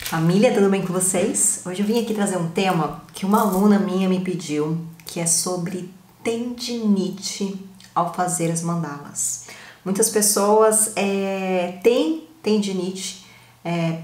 Família, tudo bem com vocês? Hoje eu vim aqui trazer um tema que uma aluna minha me pediu, que é sobre tendinite ao fazer as mandalas. Muitas pessoas têm tendinite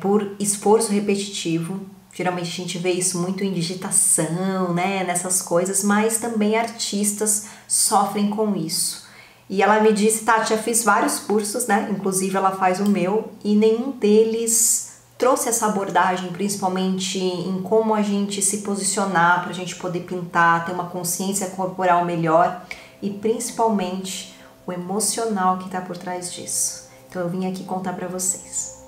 por esforço repetitivo. Geralmente a gente vê isso muito em digitação, né, nessas coisas, mas também artistas sofrem com isso. E ela me disse, Tati, já fiz vários cursos, né, inclusive ela faz o meu, e nenhum deles trouxe essa abordagem, principalmente em como a gente se posicionar para a gente poder pintar, ter uma consciência corporal melhor e principalmente o emocional que está por trás disso. Então eu vim aqui contar para vocês.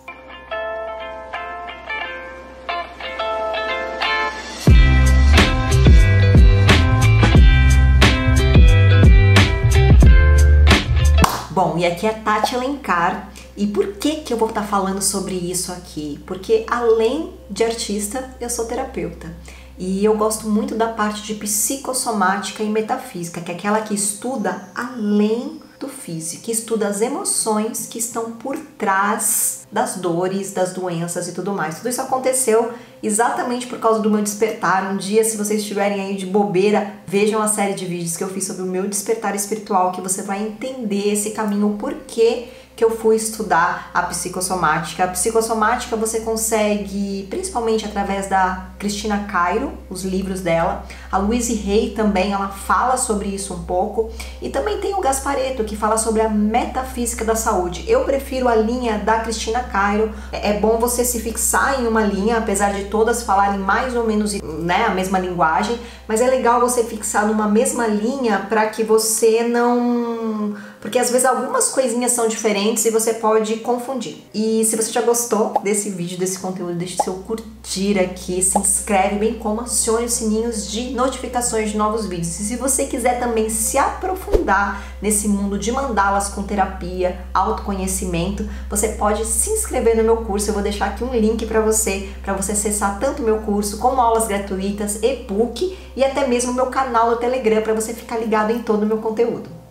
Bom, e aqui é a Tati Alencar. E por que eu vou estar falando sobre isso aqui? Porque além de artista, eu sou terapeuta. E eu gosto muito da parte de psicossomática e metafísica, que é aquela que estuda além do físico, que estuda as emoções que estão por trás das dores, das doenças e tudo mais. Tudo isso aconteceu exatamente por causa do meu despertar. Um dia, se vocês estiverem aí de bobeira, vejam a série de vídeos que eu fiz sobre o meu despertar espiritual, que você vai entender esse caminho, o porquê que eu fui estudar a psicossomática. A psicossomática você consegue, principalmente através da Cristina Cairo, os livros dela. A Louise Hay também, ela fala sobre isso um pouco. E também tem o Gasparetto, que fala sobre a metafísica da saúde. Eu prefiro a linha da Cristina Cairo. É bom você se fixar em uma linha, apesar de todas falarem mais ou menos, né, a mesma linguagem. Mas é legal você fixar numa mesma linha para que você não... Porque às vezes algumas coisinhas são diferentes e você pode confundir. E se você já gostou desse vídeo, desse conteúdo, deixe seu curtir aqui, se inscreve, bem como acione os sininhos de notificações de novos vídeos. E se você quiser também se aprofundar nesse mundo de mandalas com terapia, autoconhecimento, você pode se inscrever no meu curso. Eu vou deixar aqui um link para você acessar tanto o meu curso como aulas gratuitas, e-book e até mesmo o meu canal no Telegram para você ficar ligado em todo o meu conteúdo.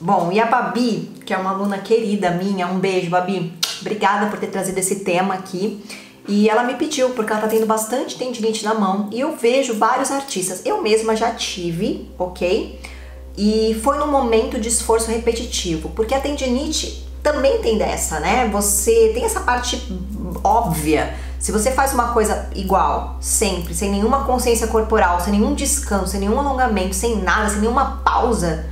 Bom, e a Babi, que é uma aluna querida minha, um beijo, Babi, obrigada por ter trazido esse tema aqui. E ela me pediu, porque ela tá tendo bastante tendinite na mão, e eu vejo vários artistas, eu mesma já tive, ok? E foi num momento de esforço repetitivo, porque a tendinite também tem dessa, né? Você tem essa parte óbvia. Se você faz uma coisa igual, sempre, sem nenhuma consciência corporal, sem nenhum descanso, sem nenhum alongamento, sem nada, sem nenhuma pausa,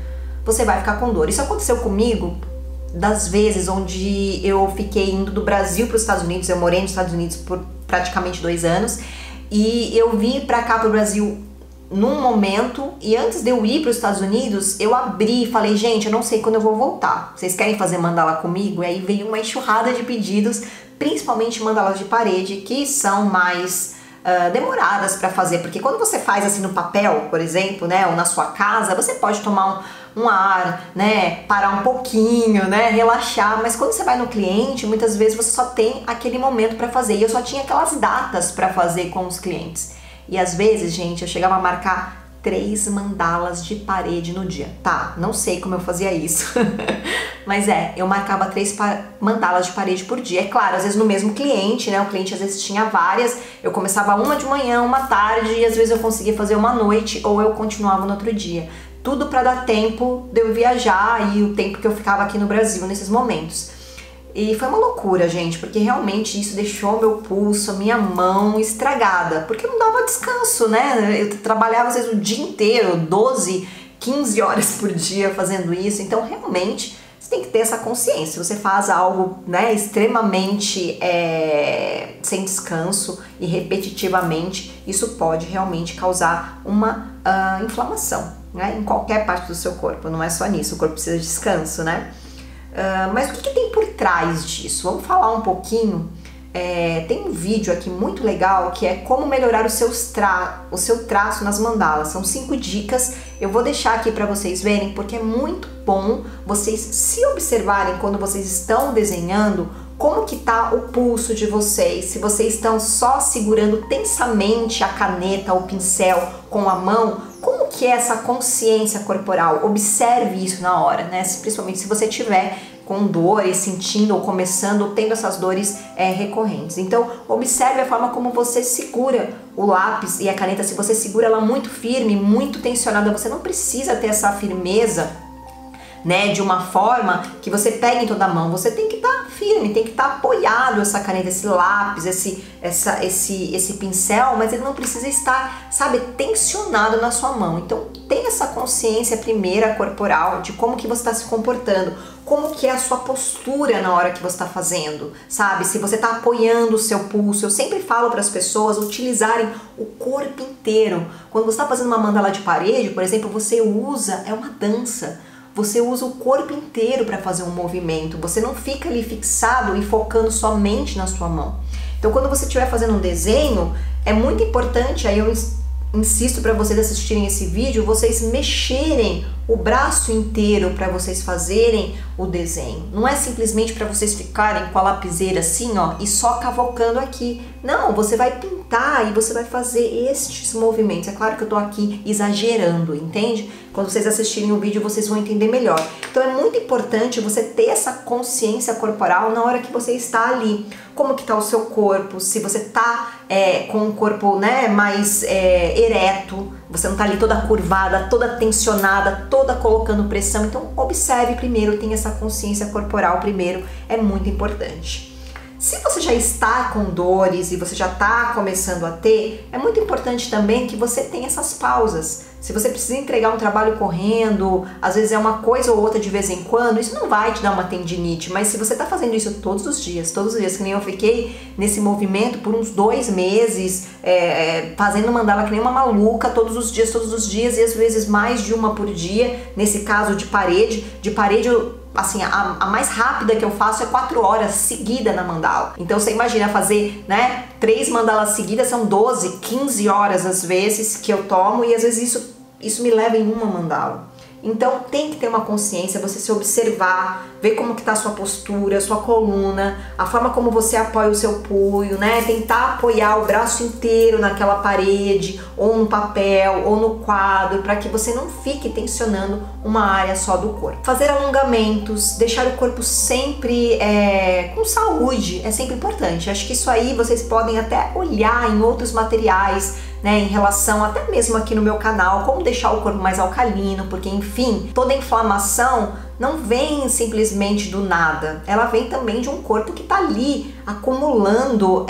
você vai ficar com dor. Isso aconteceu comigo das vezes onde eu fiquei indo do Brasil para os Estados Unidos. Eu morei nos Estados Unidos por praticamente 2 anos e eu vim para cá, para o Brasil, num momento, e antes de eu ir para os Estados Unidos, eu abri e falei, gente, eu não sei quando eu vou voltar. Vocês querem fazer mandala comigo? E aí veio uma enxurrada de pedidos, principalmente mandalas de parede, que são mais demoradas para fazer, porque quando você faz assim no papel, por exemplo, né, ou na sua casa, você pode tomar um ar, né, parar um pouquinho, né, relaxar, mas quando você vai no cliente, muitas vezes você só tem aquele momento para fazer, e eu só tinha aquelas datas para fazer com os clientes, e às vezes, gente, eu chegava a marcar 3 mandalas de parede no dia. Tá, não sei como eu fazia isso, mas eu marcava 3 mandalas de parede por dia. É claro, às vezes no mesmo cliente, né, o cliente às vezes tinha várias, eu começava uma de manhã, uma tarde, e às vezes eu conseguia fazer uma noite, ou eu continuava no outro dia. Tudo para dar tempo de eu viajar e o tempo que eu ficava aqui no Brasil nesses momentos. E foi uma loucura, gente, porque realmente isso deixou meu pulso, a minha mão estragada, porque não dava descanso, né? Eu trabalhava às vezes o dia inteiro, 12, 15 horas por dia fazendo isso, então realmente você tem que ter essa consciência. Se você faz algo, né, extremamente sem descanso e repetitivamente, isso pode realmente causar uma inflamação, né, em qualquer parte do seu corpo, não é só nisso, o corpo precisa de descanso, né? Mas o que tem por trás disso? Vamos falar um pouquinho. Tem um vídeo aqui muito legal que é como melhorar o seu traço nas mandalas. São 5 dicas, eu vou deixar aqui para vocês verem, porque é muito bom vocês se observarem quando vocês estão desenhando, como que tá o pulso de vocês, se vocês estão só segurando tensamente a caneta, o pincel com a mão, que é essa consciência corporal. Observe isso na hora, né? Principalmente se você estiver com dores, sentindo ou começando, ou tendo essas dores recorrentes. Então, observe a forma como você segura o lápis e a caneta. Se você segura ela muito firme, muito tensionada, você não precisa ter essa firmeza, né, de uma forma que você pegue em toda a mão. Você tem que estar firme, tem que estar apoiado essa caneta, esse lápis, esse pincel, mas ele não precisa estar, sabe, tensionado na sua mão. Então tenha essa consciência primeira corporal de como que você está se comportando, como que é a sua postura na hora que você está fazendo, sabe? Se você está apoiando o seu pulso. Eu sempre falo para as pessoas utilizarem o corpo inteiro. Quando você está fazendo uma mandala de parede, por exemplo, você usa, é uma dança. Você usa o corpo inteiro para fazer um movimento. Você não fica ali fixado e focando somente na sua mão. Então, quando você estiver fazendo um desenho, é muito importante, aí eu insisto para vocês assistirem esse vídeo, vocês mexerem o braço inteiro para vocês fazerem o desenho. Não é simplesmente para vocês ficarem com a lapiseira assim, ó, e só cavocando aqui. Não, você vai pintar e você vai fazer estes movimentos. É claro que eu tô aqui exagerando, entende? Quando vocês assistirem o vídeo, vocês vão entender melhor. Então é muito importante você ter essa consciência corporal na hora que você está ali. Como que tá o seu corpo, se você tá com o corpo, né, mais ereto, você não tá ali toda curvada, toda tensionada, toda colocando pressão. Então observe primeiro, tenha essa consciência corporal primeiro, é muito importante. Se você já está com dores e você já está começando a ter, é muito importante também que você tenha essas pausas. Se você precisa entregar um trabalho correndo, às vezes é uma coisa ou outra de vez em quando, isso não vai te dar uma tendinite, mas se você está fazendo isso todos os dias, que nem eu fiquei nesse movimento por uns 2 meses, fazendo mandala que nem uma maluca, todos os dias, e às vezes mais de uma por dia, nesse caso de parede eu, assim, a mais rápida que eu faço é 4 horas seguida na mandala. Então você imagina fazer, né, 3 mandalas seguidas, são 12, 15 horas às vezes que eu tomo, e às vezes isso me leva em uma mandala. Então tem que ter uma consciência, você se observar, ver como que tá a sua postura, a sua coluna, a forma como você apoia o seu punho, né? Tentar apoiar o braço inteiro naquela parede, ou no papel, ou no quadro, para que você não fique tensionando uma área só do corpo. Fazer alongamentos, deixar o corpo sempre com saúde, é sempre importante. Acho que isso aí vocês podem até olhar em outros materiais, né, em relação até mesmo aqui no meu canal, como deixar o corpo mais alcalino, porque enfim, toda inflamação não vem simplesmente do nada, ela vem também de um corpo que tá ali acumulando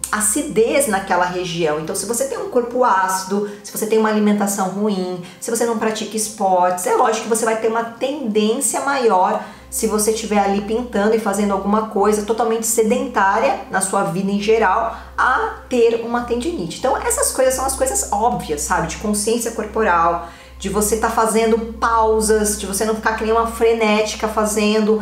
acidez naquela região. Então se você tem um corpo ácido, se você tem uma alimentação ruim, se você não pratica esportes, é lógico que você vai ter uma tendência maior, se você estiver ali pintando e fazendo alguma coisa totalmente sedentária na sua vida em geral, a ter uma tendinite. Então essas coisas são as coisas óbvias, sabe? De consciência corporal, de você estar fazendo pausas, de você não ficar que nem uma frenética fazendo.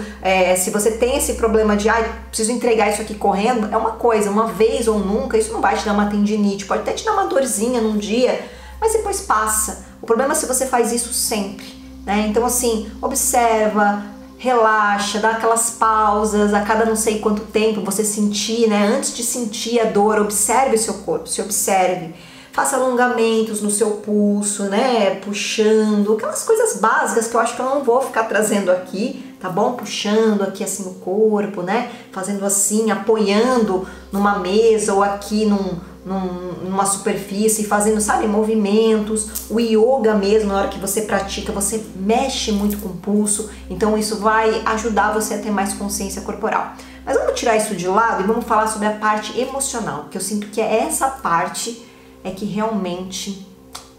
Se você tem esse problema de, preciso entregar isso aqui correndo, é uma coisa, uma vez ou nunca, isso não vai te dar uma tendinite, pode até te dar uma dorzinha num dia, mas depois passa. O problema é se você faz isso sempre, né? Então assim, observa, relaxa, dá aquelas pausas a cada não sei quanto tempo você sentir, né? Antes de sentir a dor, observe o seu corpo, se observe. Faça alongamentos no seu pulso, né? Puxando, aquelas coisas básicas que eu acho que eu não vou ficar trazendo aqui, tá bom? Puxando aqui assim o corpo, né? Fazendo assim, apoiando numa mesa ou aqui numa superfície, fazendo, sabe, movimentos. O yoga mesmo, na hora que você pratica, você mexe muito com o pulso, então isso vai ajudar você a ter mais consciência corporal. Mas vamos tirar isso de lado e vamos falar sobre a parte emocional, porque eu sinto que é essa parte que realmente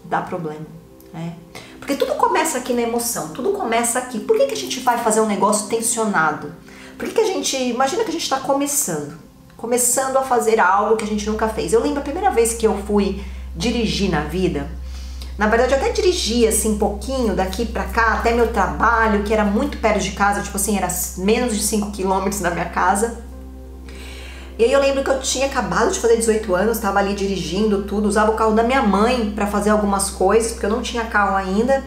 dá problema, né? Porque tudo começa aqui na emoção, tudo começa aqui. Por que a gente vai fazer um negócio tensionado? Por que a gente, imagina que a gente está começando a fazer algo que a gente nunca fez. Eu lembro a primeira vez que eu fui dirigir na vida, na verdade eu até dirigi assim um pouquinho daqui pra cá até meu trabalho, que era muito perto de casa, tipo assim, era menos de 5 km da minha casa. E aí eu lembro que eu tinha acabado de fazer 18 anos, estava ali dirigindo tudo, usava o carro da minha mãe para fazer algumas coisas, porque eu não tinha carro ainda.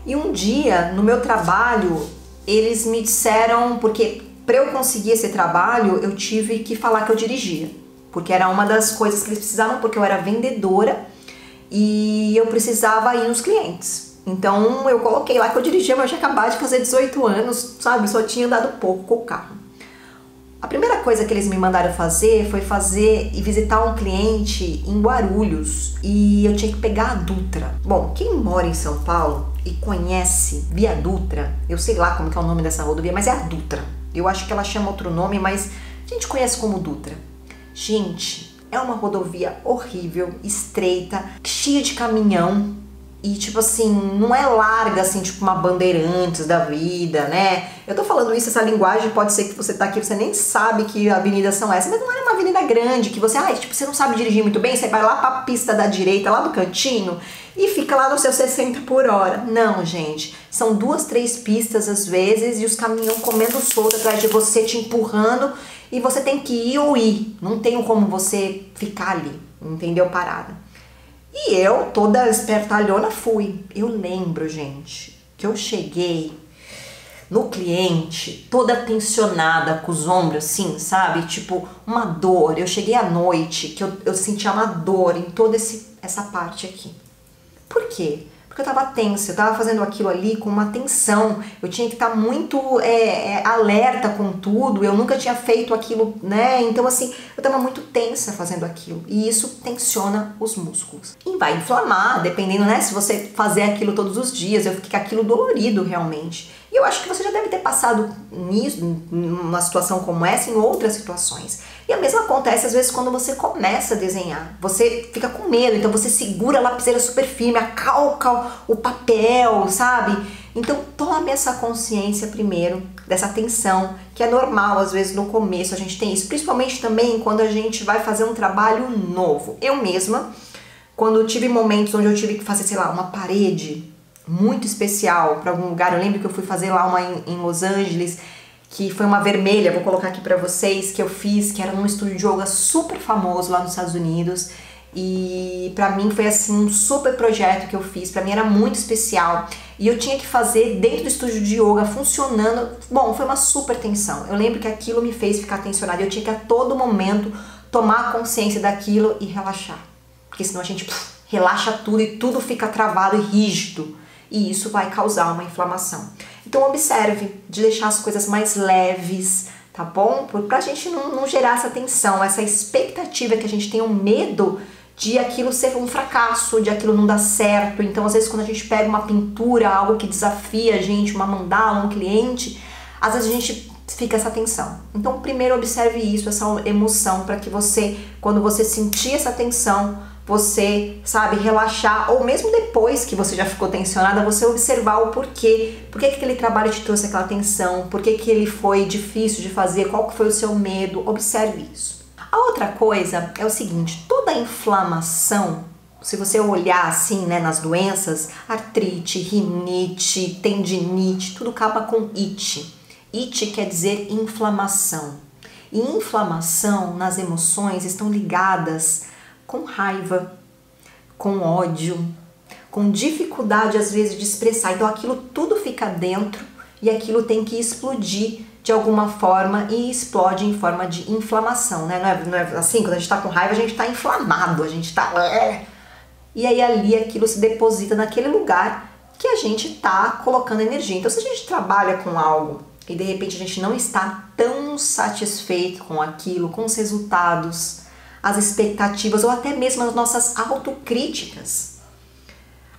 E um dia, no meu trabalho, eles me disseram, porque para eu conseguir esse trabalho, eu tive que falar que eu dirigia, porque era uma das coisas que eles precisavam, porque eu era vendedora e eu precisava ir nos clientes. Então eu coloquei lá que eu dirigia, mas eu tinha acabado de fazer 18 anos, sabe? Só tinha andado pouco com o carro. A primeira coisa que eles me mandaram fazer foi fazer e visitar um cliente em Guarulhos, e eu tinha que pegar a Dutra. Bom, quem mora em São Paulo e conhece Via Dutra, eu sei lá como que é o nome dessa rodovia, mas é a Dutra. Eu acho que ela chama outro nome, mas a gente conhece como Dutra. Gente, é uma rodovia horrível, estreita, cheia de caminhão. E tipo assim, não é larga assim, tipo uma Bandeirantes da vida, né? Eu tô falando isso, essa linguagem, pode ser que você tá aqui, você nem sabe que avenidas são essas, mas não é uma avenida grande, que você, tipo, você não sabe dirigir muito bem, você vai lá pra pista da direita, lá do cantinho, e fica lá no seu 60 por hora. Não, gente, são 2, 3 pistas às vezes, e os caminhões comendo solto atrás de você, te empurrando, e você tem que ir ou ir, não tem como você ficar ali, entendeu? Parada. E eu, toda espertalhona, fui. Eu lembro, gente, que eu cheguei no cliente toda tensionada, com os ombros assim, sabe? Tipo, uma dor. Eu cheguei à noite, que eu sentia uma dor em toda essa parte aqui. Por quê? Porque eu tava tensa, eu tava fazendo aquilo ali com uma tensão, eu tinha que estar muito alerta com tudo, eu nunca tinha feito aquilo, né? Então assim, eu tava muito tensa fazendo aquilo, e isso tensiona os músculos. E vai inflamar, dependendo, né? Se você fazer aquilo todos os dias, eu fiquei com aquilo dolorido realmente. E eu acho que você já deve ter passado nisso, numa situação como essa, em outras situações. E a mesma acontece às vezes quando você começa a desenhar. Você fica com medo, então você segura a lapiseira super firme, acalca o papel, sabe? Então tome essa consciência primeiro dessa tensão, que é normal às vezes no começo a gente tem isso, principalmente também quando a gente vai fazer um trabalho novo. Eu mesma, quando eu tive momentos onde eu tive que fazer, sei lá, uma parede muito especial para algum lugar, eu lembro que eu fui fazer lá uma em Los Angeles, que foi uma vermelha, vou colocar aqui pra vocês, que eu fiz, que era num estúdio de yoga super famoso lá nos Estados Unidos, e pra mim foi assim um super projeto que eu fiz, pra mim era muito especial, e eu tinha que fazer dentro do estúdio de yoga funcionando. Bom, foi uma super tensão, eu lembro que aquilo me fez ficar tensionada, eu tinha que a todo momento tomar consciência daquilo e relaxar, porque senão a gente relaxa tudo e tudo fica travado e rígido, e isso vai causar uma inflamação. Então observe de deixar as coisas mais leves, tá bom? Pra gente não gerar essa tensão, essa expectativa, que a gente tem um medo de aquilo ser um fracasso, de aquilo não dar certo. Então às vezes quando a gente pega uma pintura, algo que desafia a gente, uma mandala, um cliente, às vezes a gente fica essa tensão. Então primeiro observe isso, essa emoção, para que você, quando você sentir essa tensão, você, sabe, relaxar, ou mesmo depois que você já ficou tensionada, você observar o porquê. Por que aquele trabalho te trouxe aquela tensão? Por que ele foi difícil de fazer? Qual que foi o seu medo? Observe isso. A outra coisa é o seguinte, toda inflamação, se você olhar assim, né, nas doenças, artrite, rinite, tendinite, tudo acaba com it. It quer dizer inflamação. E inflamação nas emoções estão ligadas com raiva, com ódio, com dificuldade às vezes de expressar. Então aquilo tudo fica dentro e aquilo tem que explodir de alguma forma, e explode em forma de inflamação, né? Não é assim, quando a gente tá com raiva a gente tá inflamado, a gente tá... E aí ali aquilo se deposita naquele lugar que a gente tá colocando energia. Então se a gente trabalha com algo e de repente a gente não está tão satisfeito com aquilo, com os resultados, as expectativas ou até mesmo as nossas autocríticas.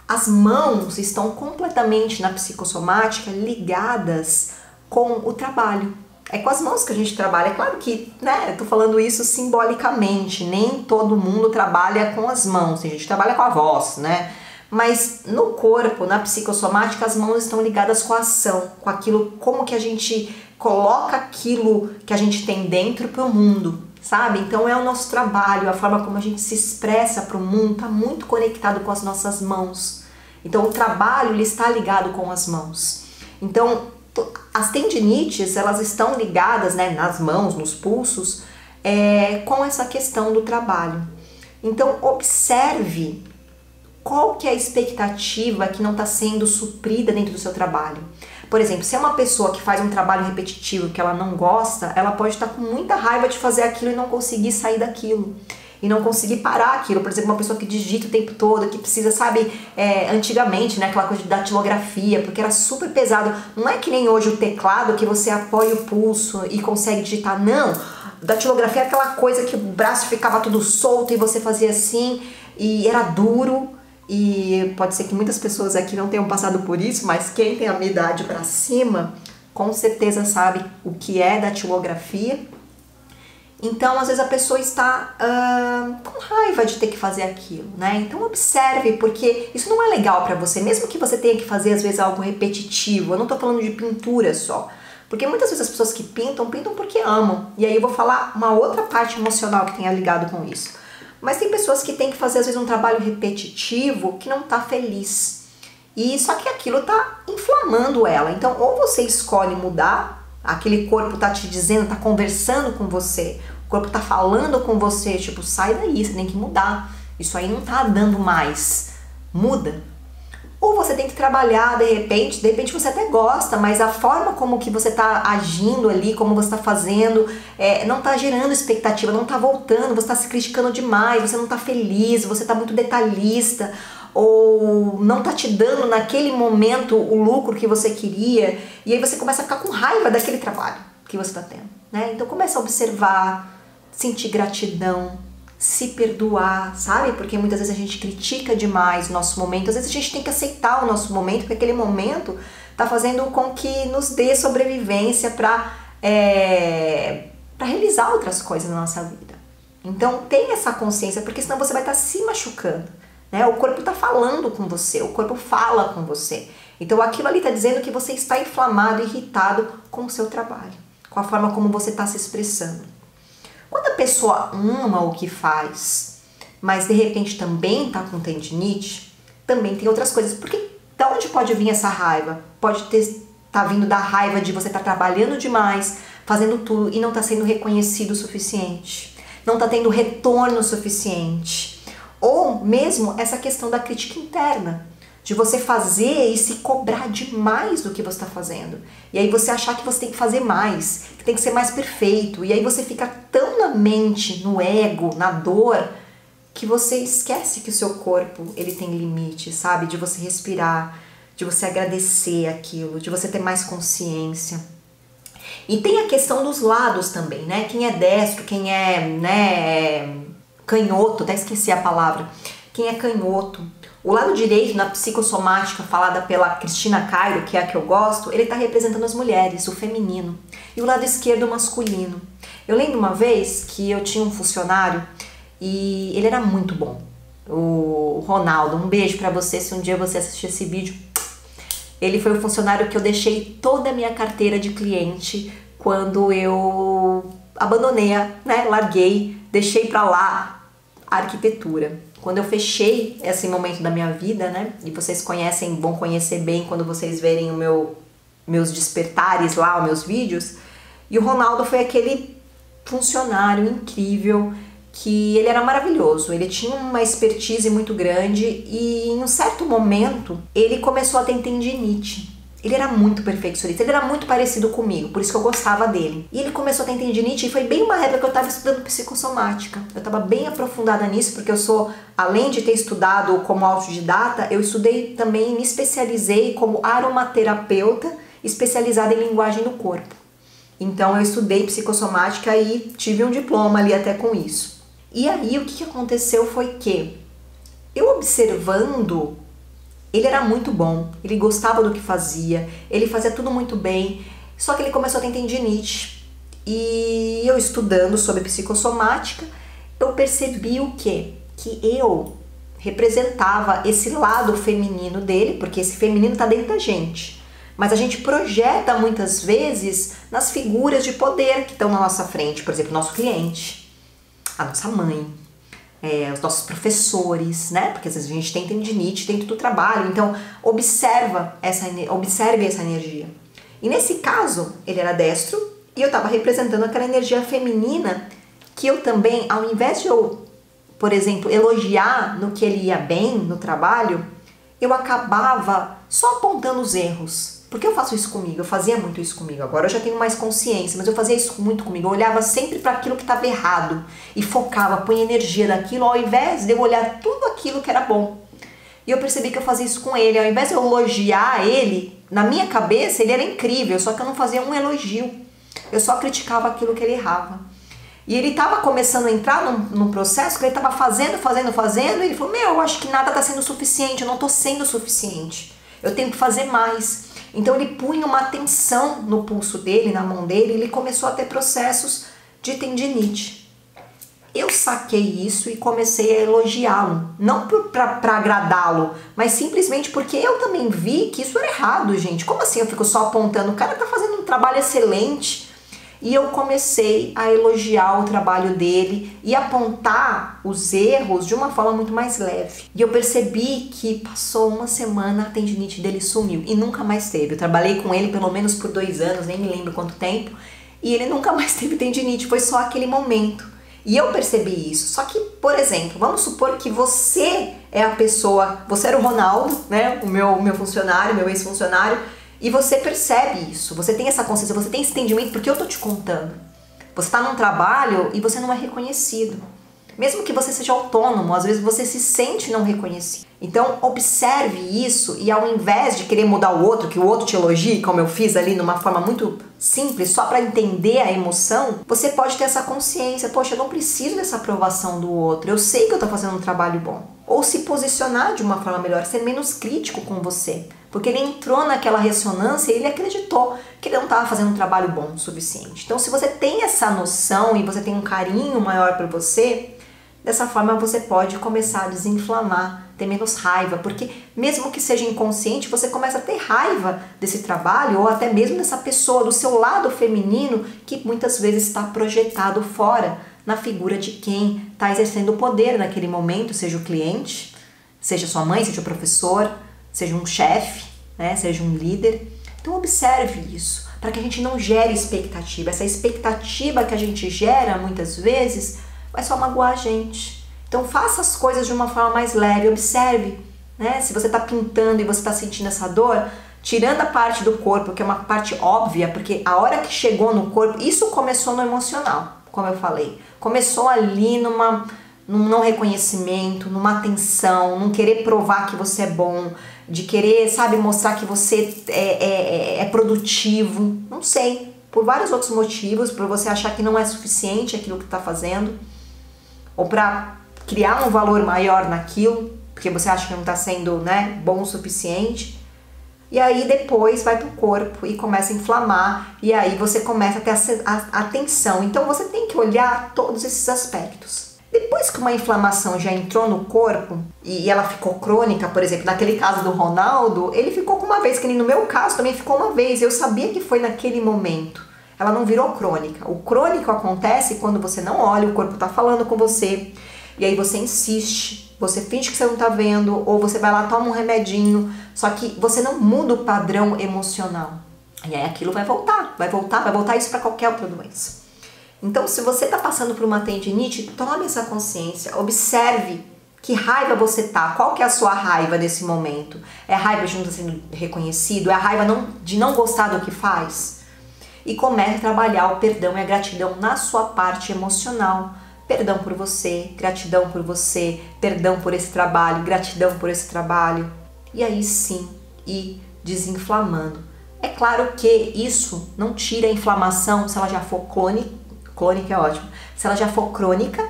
As mãos estão completamente na psicossomática ligadas com o trabalho. É com as mãos que a gente trabalha. É claro que, né, eu tô falando isso simbolicamente, nem todo mundo trabalha com as mãos, a gente trabalha com a voz, né? Mas no corpo, na psicossomática, as mãos estão ligadas com a ação, com aquilo, como que a gente coloca aquilo que a gente tem dentro para o mundo, sabe? Então é o nosso trabalho, a forma como a gente se expressa para o mundo está muito conectado com as nossas mãos. Então o trabalho ele está ligado com as mãos. Então as tendinites elas estão ligadas, né, nas mãos, nos pulsos, com essa questão do trabalho. Então observe qual que é a expectativa que não está sendo suprida dentro do seu trabalho. Por exemplo, se é uma pessoa que faz um trabalho repetitivo que ela não gosta, ela pode estar com muita raiva de fazer aquilo e não conseguir sair daquilo. e não conseguir parar aquilo. Por exemplo, uma pessoa que digita o tempo todo, que precisa, sabe, antigamente, né, aquela coisa de datilografia, porque era super pesado. Não é que nem hoje o teclado que você apoia o pulso e consegue digitar, não. Datilografia é aquela coisa que o braço ficava tudo solto e você fazia assim, e era duro. E pode ser que muitas pessoas aqui não tenham passado por isso, mas quem tem a minha idade pra cima, com certeza sabe o que é datilografia. Então, às vezes a pessoa está com raiva de ter que fazer aquilo, né? Então observe, porque isso não é legal pra você, mesmo que você tenha que fazer às vezes algo repetitivo. Eu não tô falando de pintura só, porque muitas vezes as pessoas que pintam porque amam. E aí eu vou falar uma outra parte emocional que tenha ligado com isso. Mas tem pessoas que têm que fazer às vezes um trabalho repetitivo que não tá feliz. E só que aquilo tá inflamando ela. Então, ou você escolhe mudar, aquele corpo tá te dizendo, tá conversando com você, o corpo tá falando com você, tipo, sai daí, você tem que mudar. Isso aí não tá dando mais. Muda. Ou você tem que trabalhar, de repente você até gosta, mas a forma como que você tá agindo ali, como você tá fazendo, não tá gerando expectativa, não tá voltando, você tá se criticando demais, você não tá feliz, você tá muito detalhista, ou não tá te dando naquele momento o lucro que você queria, e aí você começa a ficar com raiva daquele trabalho que você tá tendo, né? Então começa a observar, sentir gratidão, se perdoar, sabe? Porque muitas vezes a gente critica demais o nosso momento, às vezes a gente tem que aceitar o nosso momento, porque aquele momento tá fazendo com que nos dê sobrevivência para realizar outras coisas na nossa vida. Então tenha essa consciência, porque senão você vai estar se machucando, né? O corpo tá falando com você, o corpo fala com você. Então aquilo ali tá dizendo que você está inflamado, irritado com o seu trabalho, com a forma como você está se expressando. Quando a pessoa ama o que faz, mas de repente também tá com tendinite, também tem outras coisas. Porque de onde pode vir essa raiva? Pode tá vindo da raiva de você estar trabalhando demais, fazendo tudo e não tá sendo reconhecido o suficiente. Não tá tendo retorno suficiente. Ou mesmo essa questão da crítica interna, de você fazer e se cobrar demais do que você está fazendo. E aí você achar que você tem que fazer mais, que tem que ser mais perfeito. E aí você fica tão na mente, no ego, na dor, que você esquece que o seu corpo ele tem limite, sabe? De você respirar, de você agradecer aquilo, de você ter mais consciência. E tem a questão dos lados também, né? Quem é destro, quem é, né, canhoto, até esqueci a palavra. Quem é canhoto. O lado direito, na psicossomática, falada pela Cristina Cairo, que é a que eu gosto, ele está representando as mulheres, o feminino. E o lado esquerdo, o masculino. Eu lembro uma vez que eu tinha um funcionário e ele era muito bom. O Ronaldo, um beijo pra você se um dia você assistir esse vídeo. Ele foi o funcionário que eu deixei toda a minha carteira de cliente quando eu abandonei, né, larguei, deixei pra lá a arquitetura. Quando eu fechei esse momento da minha vida, né, e vocês conhecem, vão conhecer bem quando vocês verem meus despertares lá, os meus vídeos, e o Ronaldo foi aquele funcionário incrível, que ele era maravilhoso, ele tinha uma expertise muito grande e em um certo momento ele começou a ter tendinite. Ele era muito perfeccionista, ele era muito parecido comigo, por isso que eu gostava dele. E ele começou a ter tendinite e foi bem uma época que eu estava estudando psicossomática. Eu estava bem aprofundada nisso, porque eu sou, além de ter estudado como autodidata, eu estudei também, me especializei como aromaterapeuta, especializada em linguagem do corpo. Então eu estudei psicossomática e tive um diploma ali até com isso. E aí o que aconteceu foi que, eu observando, ele era muito bom, ele gostava do que fazia, ele fazia tudo muito bem, só que ele começou a ter tendinite. E eu estudando sobre psicossomática, eu percebi o quê? Que eu representava esse lado feminino dele, porque esse feminino está dentro da gente. Mas a gente projeta muitas vezes nas figuras de poder que estão na nossa frente, por exemplo, nosso cliente, a nossa mãe, os nossos professores, né? Porque às vezes a gente tem tendinite dentro do trabalho, então observe essa energia. E nesse caso, ele era destro e eu estava representando aquela energia feminina que eu também, ao invés de eu, por exemplo, elogiar no que ele ia bem no trabalho, eu acabava só apontando os erros. Por que eu faço isso comigo? Eu fazia muito isso comigo. Agora eu já tenho mais consciência, mas eu fazia isso muito comigo. Eu olhava sempre para aquilo que estava errado e focava, punha energia naquilo, ao invés de eu olhar tudo aquilo que era bom. E eu percebi que eu fazia isso com ele. Ao invés de eu elogiar ele, na minha cabeça ele era incrível, só que eu não fazia um elogio. Eu só criticava aquilo que ele errava. E ele estava começando a entrar num processo que ele estava fazendo, e ele falou, eu acho que nada está sendo suficiente, eu não estou sendo suficiente. Eu tenho que fazer mais. Então ele punha uma tensão no pulso dele, na mão dele, e ele começou a ter processos de tendinite. Eu saquei isso e comecei a elogiá-lo, não para agradá-lo, mas simplesmente porque eu também vi que isso era errado, gente. Como assim eu fico só apontando? O cara tá fazendo um trabalho excelente. E eu comecei a elogiar o trabalho dele e apontar os erros de uma forma muito mais leve. E eu percebi que passou uma semana, a tendinite dele sumiu e nunca mais teve. Eu trabalhei com ele pelo menos por 2 anos, nem me lembro quanto tempo, e ele nunca mais teve tendinite, foi só aquele momento. E eu percebi isso. Só que, por exemplo, vamos supor que você é a pessoa, você era o Ronaldo, né, o meu funcionário, meu ex-funcionário, e você percebe isso, você tem essa consciência, você tem esse entendimento, porque eu tô te contando. Você tá num trabalho e você não é reconhecido. Mesmo que você seja autônomo, às vezes você se sente não reconhecido. Então, observe isso e ao invés de querer mudar o outro, que o outro te elogie, como eu fiz ali numa forma muito simples, só para entender a emoção, você pode ter essa consciência, poxa, eu não preciso dessa aprovação do outro, eu sei que eu tô fazendo um trabalho bom. Ou se posicionar de uma forma melhor, ser menos crítico com você. Porque ele entrou naquela ressonância e ele acreditou que ele não estava fazendo um trabalho bom o suficiente. Então, se você tem essa noção e você tem um carinho maior por você, dessa forma você pode começar a desinflamar, ter menos raiva, porque mesmo que seja inconsciente, você começa a ter raiva desse trabalho ou até mesmo dessa pessoa, do seu lado feminino, que muitas vezes está projetado fora na figura de quem está exercendo o poder naquele momento, seja o cliente, seja sua mãe, seja o professor, seja um chefe, né, seja um líder. Então observe isso, para que a gente não gere expectativa. Essa expectativa que a gente gera muitas vezes vai só magoar a gente. Então faça as coisas de uma forma mais leve, observe, né? Se você está pintando e você está sentindo essa dor, tirando a parte do corpo, que é uma parte óbvia, porque a hora que chegou no corpo, isso começou no emocional, como eu falei. Começou ali num não reconhecimento, numa atenção, num querer provar que você é bom, de querer, sabe, mostrar que você é produtivo, não sei, por vários outros motivos, por você achar que não é suficiente aquilo que está fazendo, ou para criar um valor maior naquilo, porque você acha que não está sendo, né, bom o suficiente. E aí depois vai pro corpo e começa a inflamar, e aí você começa a ter a tensão. Então você tem que olhar todos esses aspectos. Depois que uma inflamação já entrou no corpo e ela ficou crônica, por exemplo, naquele caso do Ronaldo, ele ficou com uma vez, que nem no meu caso também ficou uma vez, eu sabia que foi naquele momento. Ela não virou crônica. O crônico acontece quando você não olha, o corpo tá falando com você, e aí você insiste, você finge que você não tá vendo, ou você vai lá, toma um remedinho, só que você não muda o padrão emocional. E aí aquilo vai voltar isso para qualquer outra doença. Então, se você tá passando por uma tendinite, tome essa consciência, observe que raiva você tá, qual que é a sua raiva nesse momento? É a raiva de não estar sendo reconhecido? É a raiva de não gostar do que faz? E comece a trabalhar o perdão e a gratidão na sua parte emocional. Perdão por você, gratidão por você, perdão por esse trabalho, gratidão por esse trabalho. E aí sim, ir desinflamando. É claro que isso não tira a inflamação se ela já for crônica é ótimo, se ela já for crônica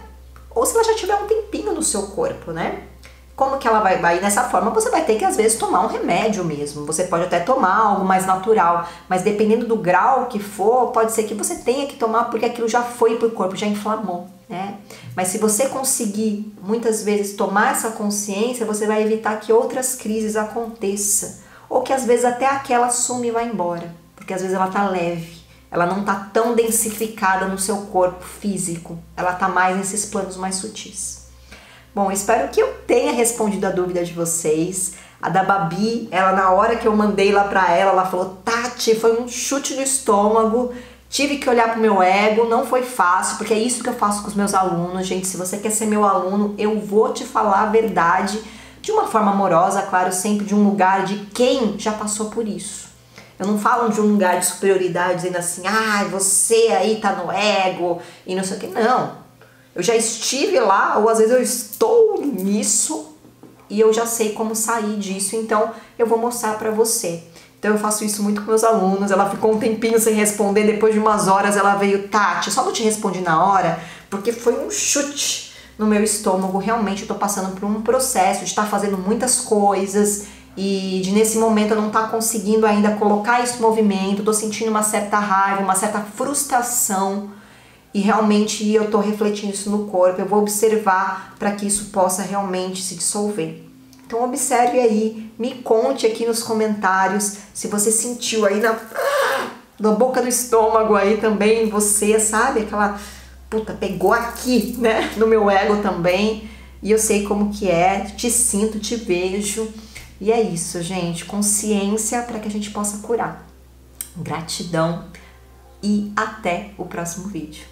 ou se ela já tiver um tempinho no seu corpo, né? Como que ela vai nessa forma? Você vai ter que às vezes tomar um remédio mesmo. Você pode até tomar algo mais natural, mas dependendo do grau que for, pode ser que você tenha que tomar porque aquilo já foi pro corpo, já inflamou, né? Mas se você conseguir muitas vezes tomar essa consciência, você vai evitar que outras crises aconteçam, ou que às vezes até aquela sume e vai embora, porque às vezes ela tá leve, ela não tá tão densificada no seu corpo físico, ela tá mais nesses planos mais sutis. Bom, espero que eu tenha respondido a dúvida de vocês. A da Babi, ela na hora que eu mandei lá pra ela falou, Tati, foi um chute no estômago, tive que olhar pro meu ego, não foi fácil, porque é isso que eu faço com os meus alunos, gente. Se você quer ser meu aluno, eu vou te falar a verdade de uma forma amorosa, claro, sempre de um lugar de quem já passou por isso. Eu não falo de um lugar de superioridade dizendo assim, ah, você aí tá no ego e não sei o que. Não. Eu já estive lá, ou às vezes eu estou nisso e eu já sei como sair disso, então eu vou mostrar pra você. Então eu faço isso muito com meus alunos. Ela ficou um tempinho sem responder, depois de umas horas ela veio, Tati, só não te respondi na hora porque foi um chute no meu estômago. Realmente eu tô passando por um processo de estar fazendo muitas coisas e de nesse momento eu não estar conseguindo ainda colocar isso em movimento. Tô sentindo uma certa raiva, uma certa frustração e realmente eu tô refletindo isso no corpo. Eu vou observar para que isso possa realmente se dissolver. Então observe aí, me conte aqui nos comentários se você sentiu aí na boca do estômago aí também, você, sabe? Aquela, puta, pegou aqui, né? No meu ego também. E eu sei como que é, te sinto, te vejo. E é isso, gente. Consciência para que a gente possa curar. Gratidão e até o próximo vídeo.